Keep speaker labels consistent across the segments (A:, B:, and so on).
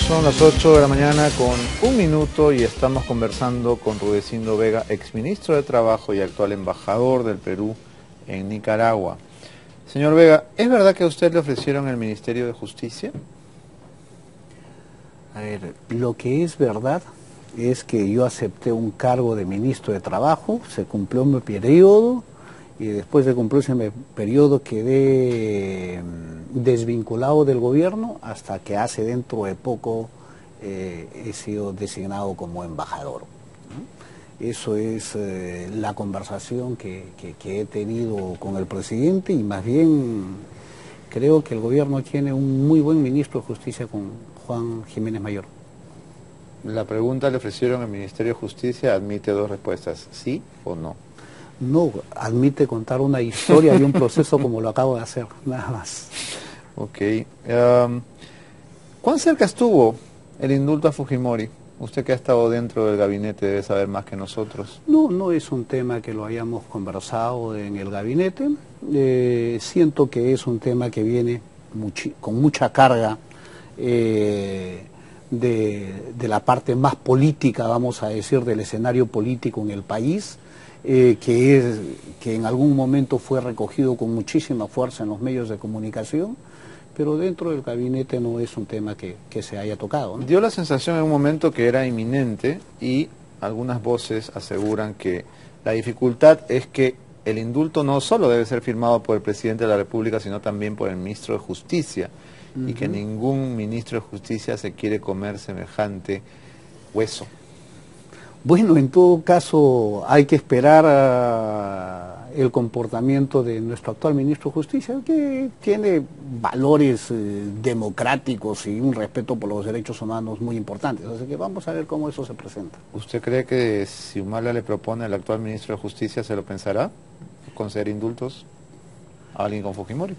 A: Son las 8 de la mañana con 1 minuto y estamos conversando con Rudecindo Vega, exministro de Trabajo y actual embajador del Perú en Nicaragua. Señor Vega, ¿es verdad que a usted le ofrecieron el Ministerio de Justicia?
B: A ver, lo que es verdad es que yo acepté un cargo de ministro de Trabajo, se cumplió mi periodo y después de cumplir ese periodo quedé desvinculado del gobierno hasta que hace dentro de poco he sido designado como embajador, ¿no? Eso es la conversación que he tenido con el presidente y más bien creo que el gobierno tiene un muy buen ministro de Justicia con Juan Jiménez Mayor.
A: La pregunta, ¿le ofrecieron el Ministerio de Justicia? Admite dos respuestas, ¿sí o no?
B: No, admite contar una historia y un proceso como lo acabo de hacer, nada más.
A: Ok. ¿Cuán cerca estuvo el indulto a Fujimori? Usted que ha estado dentro del gabinete debe saber más que nosotros.
B: No es un tema que lo hayamos conversado en el gabinete. Siento que es un tema que viene con mucha carga de la parte más política, vamos a decir, del escenario político en el país, que en algún momento fue recogido con muchísima fuerza en los medios de comunicación, pero dentro del gabinete no es un tema que se haya tocado, ¿no?
A: Dio la sensación en un momento que era inminente y algunas voces aseguran que la dificultad es que el indulto no solo debe ser firmado por el presidente de la República, sino también por el ministro de Justicia, y que ningún ministro de Justicia se quiere comer semejante hueso.
B: Bueno, en todo caso hay que esperar el comportamiento de nuestro actual ministro de Justicia, que tiene valores democráticos y un respeto por los derechos humanos muy importantes. Así que vamos a ver cómo eso se presenta.
A: ¿Usted cree que si Humala le propone al actual ministro de Justicia, se lo pensará? ¿Conceder indultos a alguien con Fujimori?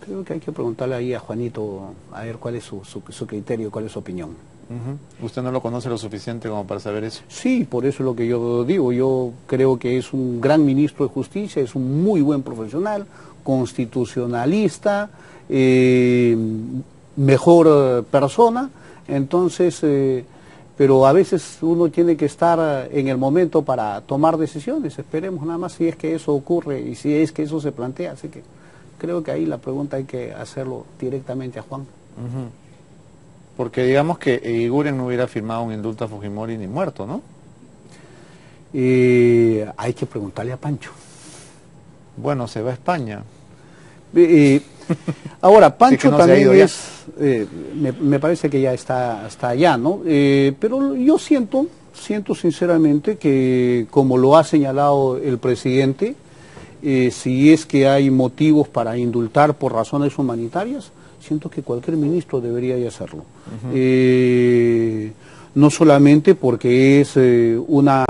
B: Creo que hay que preguntarle ahí a Juanito a ver cuál es su criterio, cuál es su opinión.
A: ¿Usted no lo conoce lo suficiente como para saber eso?
B: Sí, por eso es lo que yo digo. Yo creo que es un gran ministro de Justicia, es un muy buen profesional, constitucionalista, mejor persona. Entonces, pero a veces uno tiene que estar en el momento para tomar decisiones. Esperemos nada más si es que eso ocurre y si es que eso se plantea. Así que creo que ahí la pregunta hay que hacerlo directamente a Juan.
A: Porque digamos que Eguiguren no hubiera firmado un indulto a Fujimori ni muerto, ¿no?
B: Hay que preguntarle a Pancho.
A: Bueno, se va a España.
B: Ahora, Pancho
A: sí que no
B: también es, me parece que ya está allá, ¿no? Pero yo siento sinceramente que, como lo ha señalado el presidente, si es que hay motivos para indultar por razones humanitarias, siento que cualquier ministro debería de hacerlo. No solamente porque es una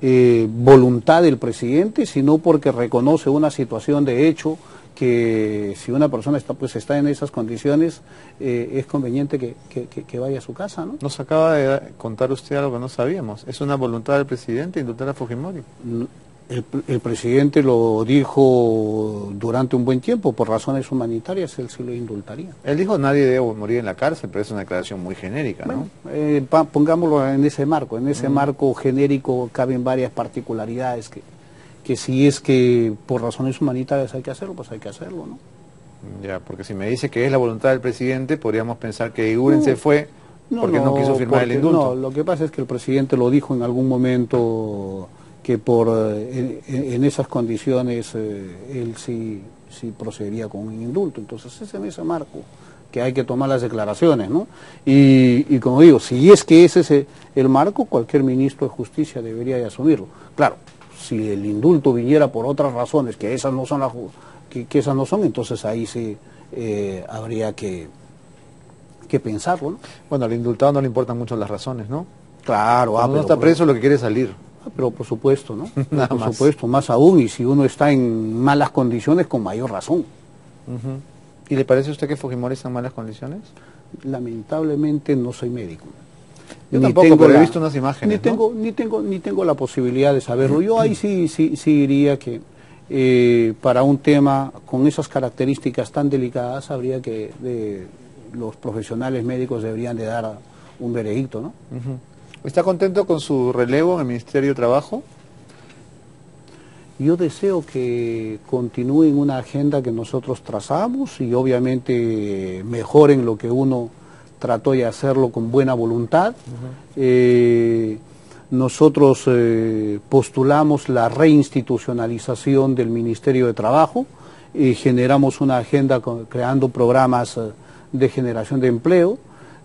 B: voluntad del presidente, sino porque reconoce una situación de hecho que si una persona está en esas condiciones, es conveniente que vaya a su casa, ¿no?
A: Nos acaba de contar usted algo que no sabíamos. ¿Es una voluntad del presidente indultar a Fujimori?
B: El presidente lo dijo durante un buen tiempo, por razones humanitarias él sí lo indultaría.
A: Él dijo nadie debe morir en la cárcel, pero es una declaración muy genérica, ¿no?
B: Bueno, pongámoslo en ese marco. En ese marco genérico caben varias particularidades que si es que por razones humanitarias hay que hacerlo, pues hay que hacerlo, ¿no?
A: Ya, porque si me dice que es la voluntad del presidente, podríamos pensar que Eguiguren se fue porque no quiso firmar el indulto.
B: No, lo que pasa es que el presidente lo dijo en algún momento que en esas condiciones él sí procedería con un indulto. Entonces es en ese marco que hay que tomar las declaraciones, ¿no? Y como digo, si es que ese es el marco, cualquier ministro de Justicia debería de asumirlo. Claro, si el indulto viniera por otras razones, que esas no son, entonces ahí sí habría que pensarlo, ¿no?
A: Bueno, al indultado no le importan mucho las razones, ¿no?
B: Claro.
A: Cuando uno está preso lo que quiere es salir.
B: Pero por supuesto, ¿no?
A: Nada
B: por supuesto, más aún, y si uno está en malas condiciones, con mayor razón.
A: ¿Y le parece a usted que Fujimori está en malas condiciones?
B: Lamentablemente no soy médico.
A: Yo tampoco, pero he visto unas imágenes,
B: ni tengo la posibilidad de saberlo. Yo ahí sí diría que para un tema con esas características tan delicadas habría que los profesionales médicos deberían de dar un veredicto, ¿no?
A: Ujú. ¿Está contento con su relevo en el Ministerio de Trabajo?
B: Yo deseo que continúen una agenda que nosotros trazamos y obviamente mejoren lo que uno trató de hacerlo con buena voluntad. Nosotros postulamos la reinstitucionalización del Ministerio de Trabajo y generamos una agenda creando programas de generación de empleo,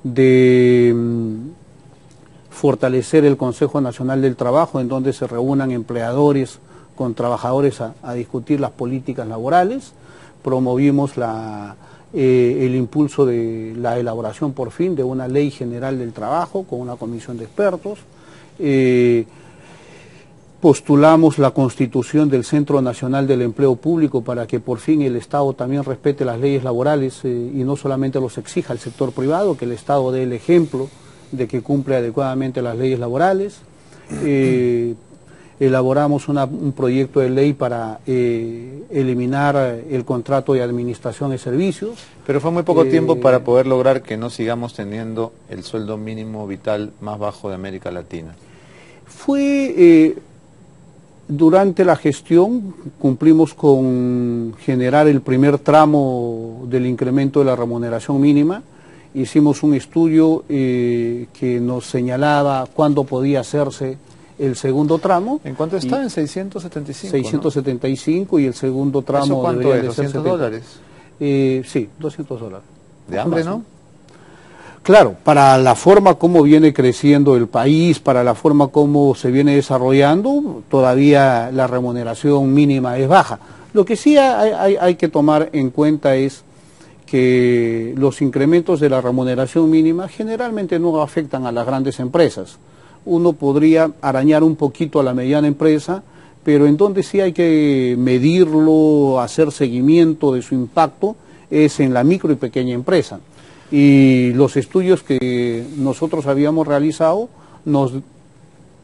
B: de fortalecer el Consejo Nacional del Trabajo, en donde se reúnan empleadores con trabajadores a discutir las políticas laborales. Promovimos el impulso de la elaboración por fin de una ley general del trabajo con una comisión de expertos. Postulamos la constitución del Centro Nacional del Empleo Público para que por fin el Estado también respete las leyes laborales y no solamente los exija al sector privado, que el Estado dé el ejemplo de que cumple adecuadamente las leyes laborales. Elaboramos un proyecto de ley para eliminar el contrato de administración de servicios.
A: Pero fue muy poco tiempo para poder lograr que no sigamos teniendo el sueldo mínimo vital más bajo de América Latina.
B: Durante la gestión cumplimos con generar el primer tramo del incremento de la remuneración mínima. Hicimos un estudio que nos señalaba cuándo podía hacerse el segundo tramo.
A: ¿En cuánto está? En 675.
B: 675, ¿no? Y el segundo tramo...
A: ¿Eso cuánto es? ¿200 dólares?
B: Sí, $200.
A: ¿De hambre, no?
B: Claro, para la forma como viene creciendo el país, para la forma como se viene desarrollando, todavía la remuneración mínima es baja. Lo que sí hay que tomar en cuenta es que los incrementos de la remuneración mínima generalmente no afectan a las grandes empresas. Uno podría arañar un poquito a la mediana empresa, pero en donde sí hay que medirlo, hacer seguimiento de su impacto, es en la micro y pequeña empresa. Y los estudios que nosotros habíamos realizado nos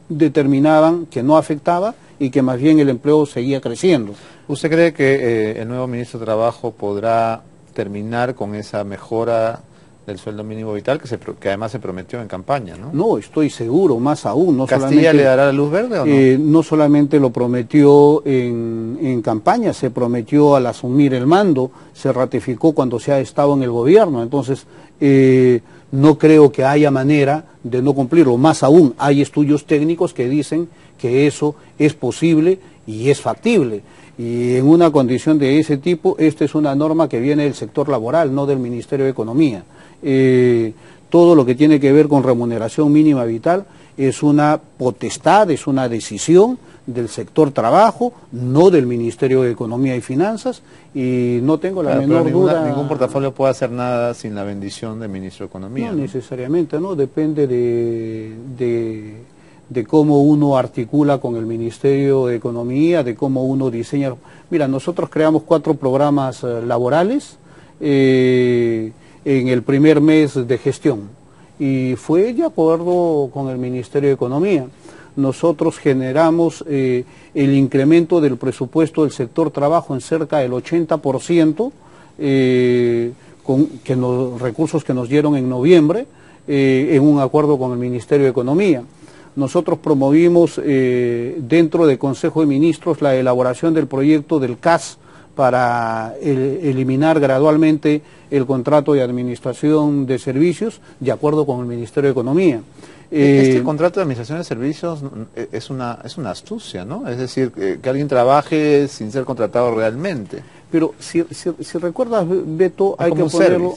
B: determinaban que no afectaba y que más bien el empleo seguía creciendo.
A: ¿Usted cree que el nuevo ministro de Trabajo podrá terminar con esa mejora del sueldo mínimo vital que además se prometió en campaña, ¿no?
B: No, estoy seguro, más aún. No
A: ¿Castilla le dará la luz verde o no?
B: No solamente lo prometió en campaña, se prometió al asumir el mando, se ratificó cuando se ha estado en el gobierno, entonces no creo que haya manera de no cumplirlo. Más aún, hay estudios técnicos que dicen que eso es posible y es factible. Y en una condición de ese tipo, esta es una norma que viene del sector laboral, no del Ministerio de Economía. Todo lo que tiene que ver con remuneración mínima vital es una potestad, es una decisión del sector trabajo, no del Ministerio de Economía y Finanzas, y no tengo la menor duda...
A: Ningún portafolio puede hacer nada sin la bendición del Ministro de Economía.
B: No necesariamente, ¿no? Depende de cómo uno articula con el Ministerio de Economía, de cómo uno diseña... Mira, nosotros creamos 4 programas laborales en el primer mes de gestión y fue de acuerdo con el Ministerio de Economía. Nosotros generamos el incremento del presupuesto del sector trabajo en cerca del 80%, con los recursos que nos dieron en noviembre, en un acuerdo con el Ministerio de Economía. Nosotros promovimos dentro del Consejo de Ministros la elaboración del proyecto del CAS para eliminar gradualmente el contrato de administración de servicios de acuerdo con el Ministerio de Economía.
A: Este contrato de administración de servicios es una astucia, ¿no? Es decir, que alguien trabaje sin ser contratado realmente.
B: Pero si recuerdas, Beto, hay que ponerlo...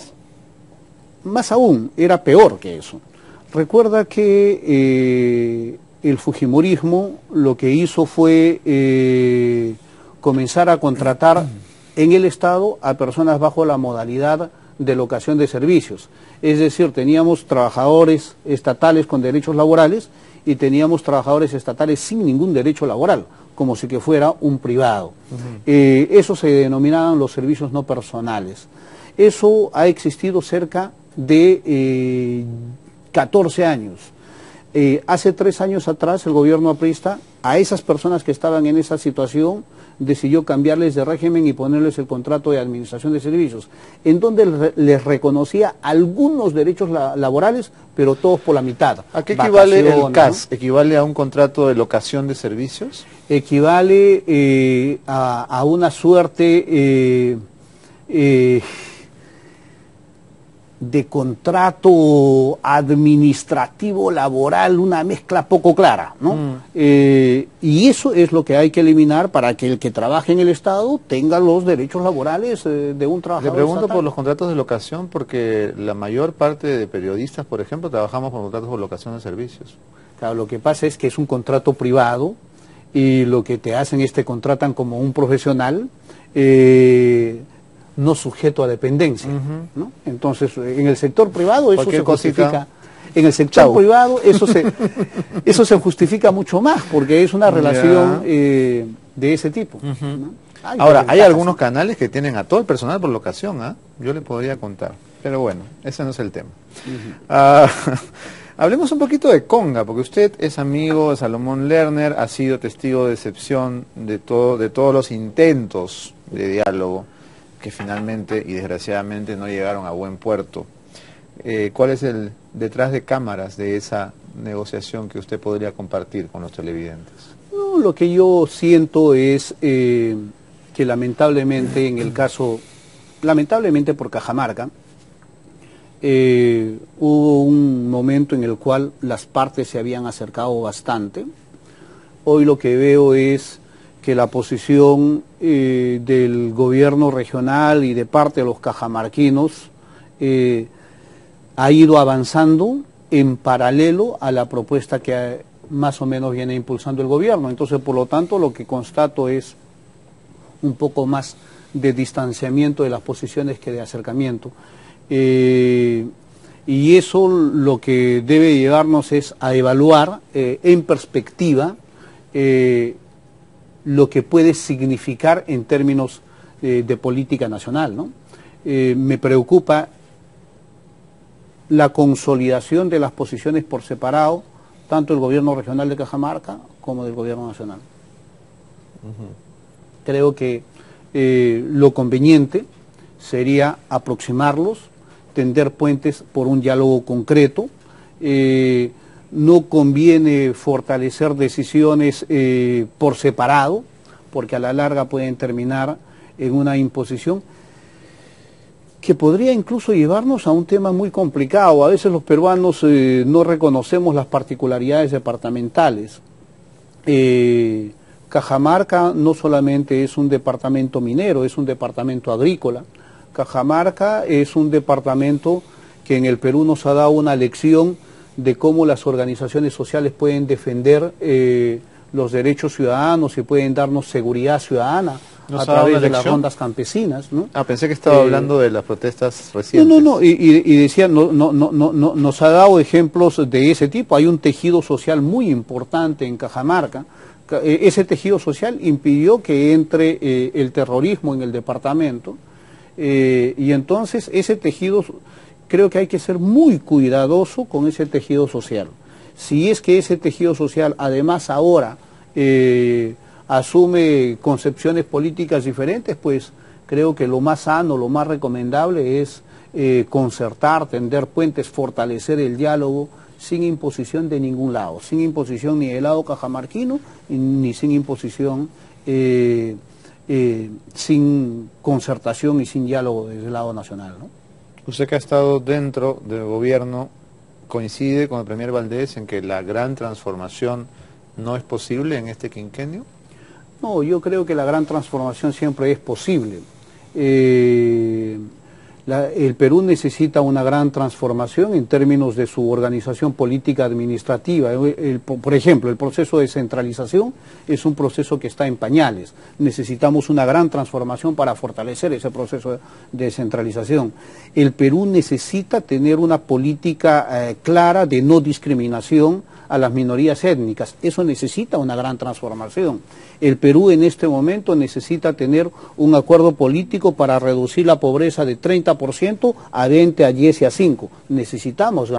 B: Más aún, era peor que eso. Recuerda que el fujimorismo lo que hizo fue comenzar a contratar en el Estado a personas bajo la modalidad de locación de servicios. Es decir, teníamos trabajadores estatales con derechos laborales y teníamos trabajadores estatales sin ningún derecho laboral, como si que fuera un privado. Eso se denominaban los servicios no personales. Eso ha existido cerca de 14 años. Hace 3 años atrás el gobierno aprista a esas personas que estaban en esa situación decidió cambiarles de régimen y ponerles el contrato de administración de servicios, en donde les reconocía algunos derechos laborales, pero todos por la mitad.
A: ¿A qué equivale el CAS?
B: ¿no?
A: ¿Equivale a un contrato de locación de servicios?
B: Equivale a una suerte de contrato administrativo laboral, una mezcla poco clara, ¿no? Y eso es lo que hay que eliminar para que el que trabaje en el Estado tenga los derechos laborales de un trabajador.
A: Le pregunto
B: estatal.
A: por los contratos de locación, porque la mayor parte de periodistas, por ejemplo, trabajamos con contratos por locación de servicios.
B: Claro, lo que pasa es que es un contrato privado y lo que te hacen es te contratan como un profesional no sujeto a dependencia, ¿no? Entonces, en el sector privado eso se justifica. En el sector privado eso se justifica mucho más, porque es una relación de ese tipo, ¿no?
A: Ahora, hay algunos canales que tienen a todo el personal por locación, ¿ah? Yo le podría contar, pero bueno, ese no es el tema. Hablemos un poquito de Conga, porque usted es amigo de Salomón Lerner, ha sido testigo de excepción de todos los intentos de diálogo que finalmente y desgraciadamente no llegaron a buen puerto. ¿Cuál es el detrás de cámaras de esa negociación que usted podría compartir con los televidentes?
B: No, lo que yo siento es que lamentablemente en el caso, lamentablemente por Cajamarca, hubo un momento en el cual las partes se habían acercado bastante. Hoy lo que veo es que la posición del gobierno regional y de parte de los cajamarquinos ha ido avanzando en paralelo a la propuesta que más o menos viene impulsando el gobierno. Entonces, por lo tanto, lo que constato es un poco más de distanciamiento de las posiciones que de acercamiento. Y eso lo que debe llevarnos es a evaluar en perspectiva lo que puede significar en términos de política nacional, ¿no? Me preocupa la consolidación de las posiciones por separado, tanto del gobierno regional de Cajamarca como del gobierno nacional. Creo que lo conveniente sería aproximarlos, tender puentes por un diálogo concreto. No conviene fortalecer decisiones por separado, porque a la larga pueden terminar en una imposición que podría incluso llevarnos a un tema muy complicado. A veces los peruanos no reconocemos las particularidades departamentales. Cajamarca no solamente es un departamento minero, es un departamento agrícola. Cajamarca es un departamento que en el Perú nos ha dado una lección de cómo las organizaciones sociales pueden defender los derechos ciudadanos y pueden darnos seguridad ciudadana a través de las rondas campesinas, ¿no?
A: Pensé que estaba hablando de las protestas recientes.
B: No, y decía, nos ha dado ejemplos de ese tipo. Hay un tejido social muy importante en Cajamarca. Ese tejido social impidió que entre el terrorismo en el departamento, y entonces ese tejido, creo que hay que ser muy cuidadoso con ese tejido social. Si es que ese tejido social además ahora asume concepciones políticas diferentes, pues creo que lo más sano, lo más recomendable es concertar, tender puentes, fortalecer el diálogo sin imposición de ningún lado, sin imposición ni del lado cajamarquino, ni sin imposición, sin concertación y sin diálogo desde el lado nacional, ¿no?
A: Usted que ha estado dentro del gobierno, ¿coincide con el Premier Valdés en que la gran transformación no es posible en este quinquenio?
B: No, yo creo que la gran transformación siempre es posible. El Perú necesita una gran transformación en términos de su organización política administrativa. Por ejemplo, el proceso de centralización es un proceso que está en pañales. Necesitamos una gran transformación para fortalecer ese proceso de centralización. El Perú necesita tener una política clara de no discriminación a las minorías étnicas. Eso necesita una gran transformación. El Perú en este momento necesita tener un acuerdo político para reducir la pobreza de 30% a 20, a 10 y a 5. Necesitamos